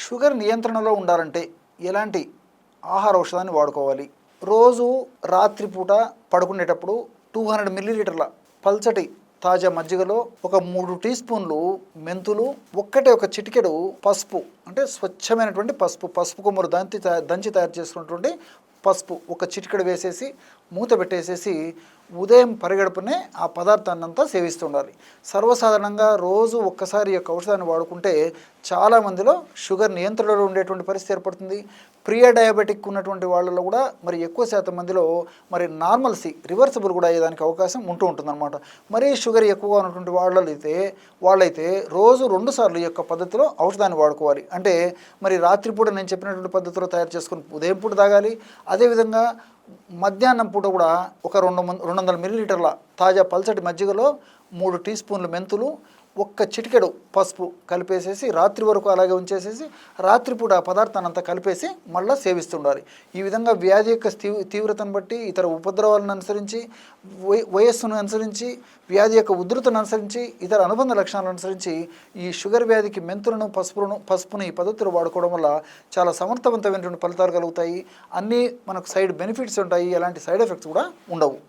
Sugar నియంత్రణలో ఉండాలంటే ఎలాంటి ఆహార ఔషధాన్ని వాడుకోవాలి? రోజు రాత్రిపూట పడుకునేటప్పుడు 200 మిల్లీలీటర్ల పల్చటి తాజా మజ్జిగలో ఒక 3 టీ స్పూన్లు మెంతులు, ఒక చిటికెడు పసుపు, అంటే స్వచ్ఛమైనటువంటి పసుపు కొమ్మరు దంచి తయారు చేసుకున్నటువంటి పసుపు ఒక చిటికెడు వేసేసి మూత పెట్టేసేసి ఉదయం పరిగడుపునే ఆ పదార్థాన్ని అంతా సేవిస్తుండాలి. సర్వసాధారణంగా రోజు ఒక్కసారి యొక్క ఔషధాన్ని వాడుకుంటే చాలామందిలో షుగర్ నియంత్రణలో ఉండేటువంటి పరిస్థితి ఏర్పడుతుంది. ప్రియ డయాబెటిక్ ఉన్నటువంటి వాళ్ళలో కూడా మరి ఎక్కువ శాతం మందిలో మరి నార్మల్సీ రివర్సిబుల్ కూడా అయ్యేదానికి అవకాశం ఉంటుందన్నమాట. మరీ షుగర్ ఎక్కువగా ఉన్నటువంటి వాళ్ళైతే రోజు 2 సార్లు ఈ యొక్క పద్ధతిలో ఔషధాన్ని వాడుకోవాలి. అంటే మరి రాత్రిపూట నేను చెప్పినటువంటి పద్ధతిలో తయారు చేసుకుని ఉదయం పూట తాగాలి. అదేవిధంగా మధ్యాహ్నం పూట కూడా ఒక 200 మిల్లీలీటర్ల తాజా పల్చటి మజ్జిగలో 3 టీ స్పూన్లు మెంతులు, ఒక్క చిటికెడు పసుపు కలిపేసేసి రాత్రి వరకు అలాగే ఉంచేసేసి రాత్రిపూట ఆ పదార్థాన్ని అంతా కలిపేసి మళ్ళీ సేవిస్తుండాలి. ఈ విధంగా వ్యాధి యొక్క తీవ్రతను బట్టి, ఇతర ఉపద్రవాలను అనుసరించి, వయస్సును అనుసరించి, వ్యాధి యొక్క ఉధృతను అనుసరించి, ఇతర అనుబంధ లక్షణాలను అనుసరించి ఈ షుగర్ వ్యాధికి మెంతులను పసుపును ఈ పద్ధతిలో వాడుకోవడం వల్ల చాలా సమర్థవంతమైనటువంటి ఫలితాలు కలుగుతాయి. అన్నీ మనకు సైడ్ బెనిఫిట్స్ ఉంటాయి, ఎలాంటి సైడ్ ఎఫెక్ట్స్ కూడా ఉండవు.